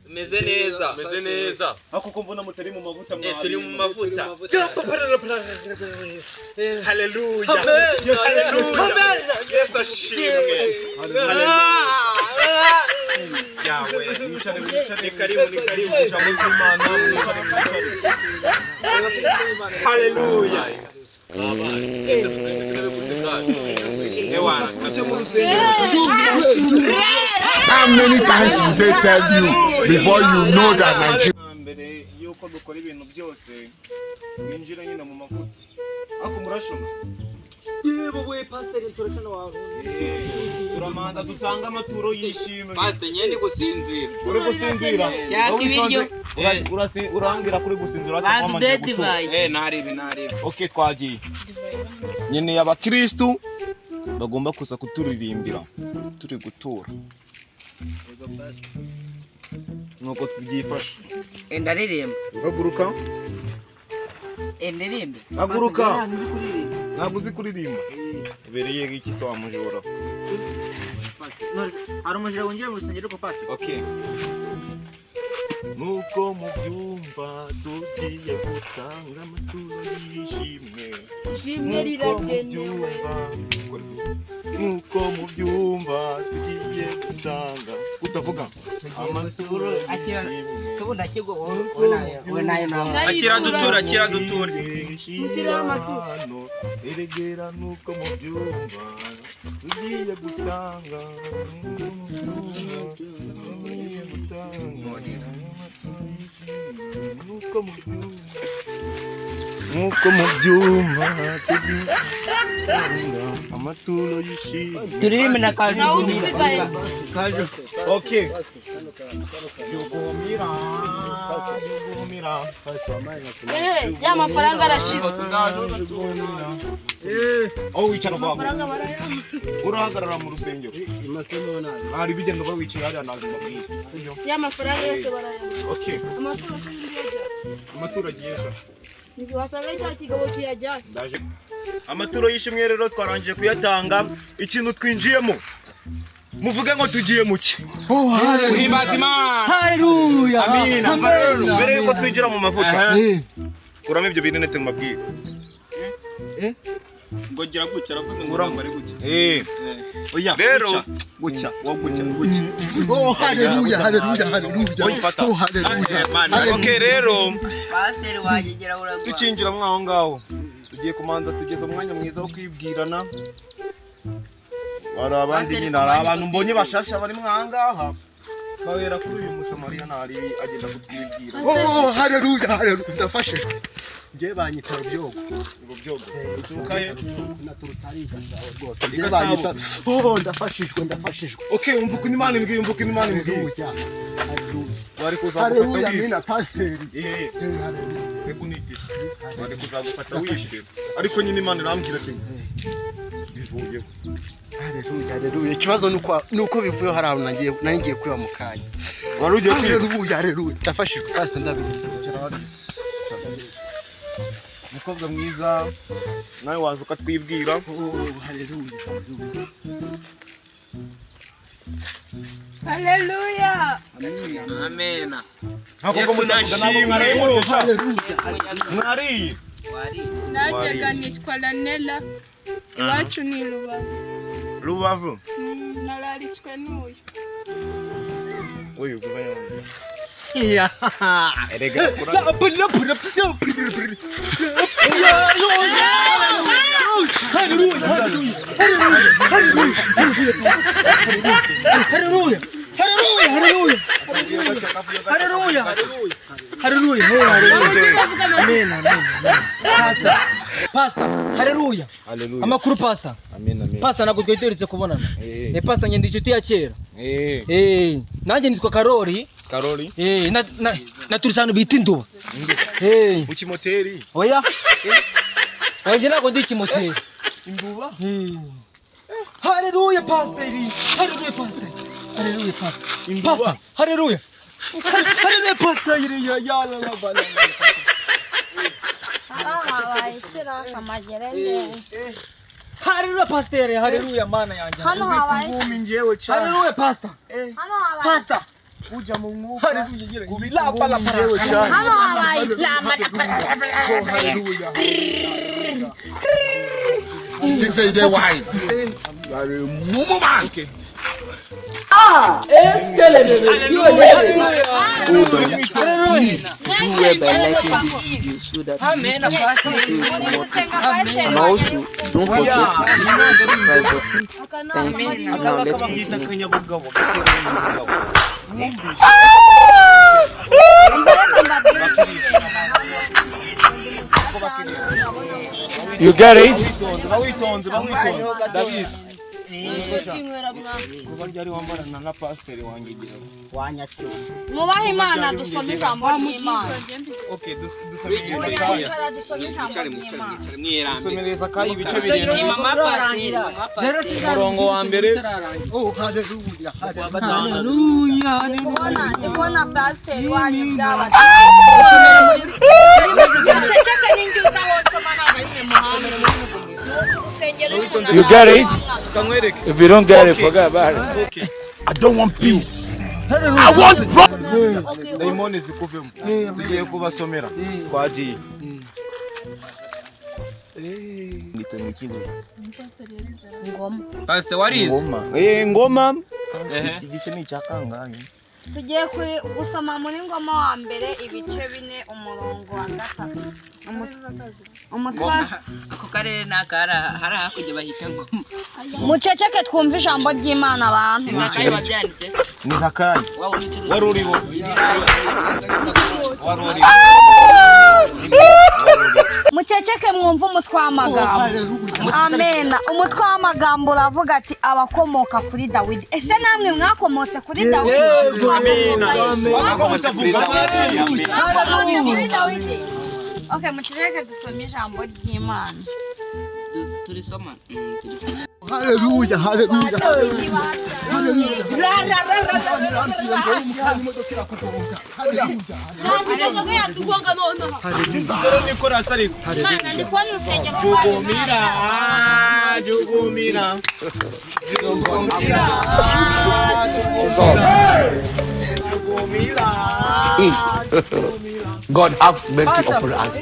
Meze neza. Ako ko mbona mutari mu mavuta mwa. Turi mu mavuta. Haleluya. Yesu ashimwe. Yawe, ni karibu jambo z'Imana Haleluya. How many times will they tell you before you know that Nigeria? Mbere yuko dukora ibintu byose winjira nyine mu mavuta. Ako murashona. Yebo we pastor turashona wawe. Turamanda dutanga amaturo yishimwe. Pastor nyene gusinzira. Uri gusinzira. Cyaki ibiryo. Urangira kuri gusinzira Bande divide. Naribi. Okay twagiye. Nyene y'abakristu bagomba kuza kuturirimbira turi gutura. Nuko tubyifashe. Endaririmba. Uhaguruka. Endirimbe. Haguruka. Ntabwo uzi kuririmba. Ibereye iki so amujora. Hari umujura winjiye mu rusengero ko pastor. Okay. Nuko mu byumba tugiye gutanga amaturo yishimwe. Ishimwe riragenewe. Nuko mu byumba tugiye gutanga utavuga amaturo yishimwe. Kubunda kigo wowe nayo nawe. Akira dutura. Musira amaturo. Eregera nuko mu byumba tugiye gutanga. Nuko mu byuma amaturo yishimye. Turirimbe na kaje. Nawe ugisigaye. Kaje. Okay. Yugumira. Ya mafaranga arashize. Wicara babo. Amafaranga barayama. Urahagarara mu rusengero. Hari bigenda bawicaye hariya nazo mbabwiye. Ya mafaranga yose barayama. Okay. Amaturo agiye sha. Nizi wasanga cya kigabo kiyajyanye. Ndaje. Amaturo y'ishimwe rero twarangije kuyatanga. Ikintu twinjiyemo. Muvuge ngo tugiye muki. Uhimbaza Imana. Haleluya. Amina. Mbere yuko twinjira mu mavuta. Kuramo ibyo bintu mabwire. Ngo gira gutya aravuze ngo urambare gutya. Oya. Rero gutya. Haleluya. Okay rero. Pastor wagegera uragwa. Tukinjira mwaho ngaho. Tugiye kumanza tugeze umwanya mwiza wo kwibwirana. Hari abandi nyine hari abantu mbonye bashasha bari mwangaha. Bawera kuri uyu Musamariya nari agenda kutwibwira. Haleluya. Ndafashijwe. Ngiye banyita Rubyogo. Rubyogo. Uturukaye naturutse ari Gasabo rwose. Ngiye banyita. Ndafashijwe. Okay, umvuka Imana imbwiye. Haleluya. Bari kuza Haleluya mina pastor. Bekuniti. Bari kuza gufata wishe. Ariko nyine Imana irambwira ati bivuyeho. Haleluya. Ikibazo nuko bivuye hari ahantu nagiye kwiba mu kanya. Wari ugiye kwiba. Haleluya. Ndafashijwe pastor ndabizi. Mukobwa mwiza nawe waza ukatwibwira. Haleluya. Amena. Hako mudashimwe. Mwariye. Najyaga nitwa Lanella. Iwacu ni Rubavu. Nararitswe n'uyu. Uyu guvanya. Ya. Erega kura. Pastor, haleluya. Amakuru pastor. Amen. Pastor ntabwo twiteretse kubonana. Pastor ngende inshuti ya kera. Nanjye nitwa Karori. Na turisano bita Induba. Ukimoteri. Oya. Oya ntabwo ndi ikimoteri. Induba? Haleluya pastor. Induba. Haleluya. Haleluya pastor. Ya la bala. Habaye kamagerende. Haleluya pastor. Haleluya mana yanjye. Hano habaye. Ngumi njewe cyane. Haleluya pastor. Hano habaye. Pastor. Kuja mu mwuka. Kubilapa la Yewe cyane. Hano habaye ishyamba. Think say they wise. Mumu man. Okay. Please do well by liking this video so that YouTube can show it to more people. And also, don't forget to hit the subscribe button. Thank you. Now let's continue. You get it? David. Kuba ryari wambarana na pastor wanjye gira. Mubahe Imana dusome ijambo ry'Imana. Okay, dusome kaya. Dusomereza kaya ibice birindwi. Umurongo wa mbere. Oh, haleluya. Ndikubona pastor wanyu byaba. You get it? Kamwereke. If you don't get it, forget about it. Okay. I don't want peace. I want Daimoni zikuvemo. Tugiye kubasomera twagiye. Pastor warize. Ngoma. Ngoma. Igice ni cyakangaye. Tugiye gusoma muri Ngoma wa mbere ibice 4 umurongo wa 3. Umutware ako karere nakara hari hakujya bahita Ngoma. muceceke twumva ijambo ry'Imana abantu. Nakaye wabyanditse. Ni Zakayo. Wari uriho. Muceceke mwumva umutwe w'amagambo. Amen. Umutwe w'amagambo uravuga ati abakomoka kuri Dawidi. Ese namwe mwakomotse kuri Dawidi? Okay, muceceke dusome ijambo ry'Imana. Turisoma. Haleluya, haleluya. God have mercy upon us.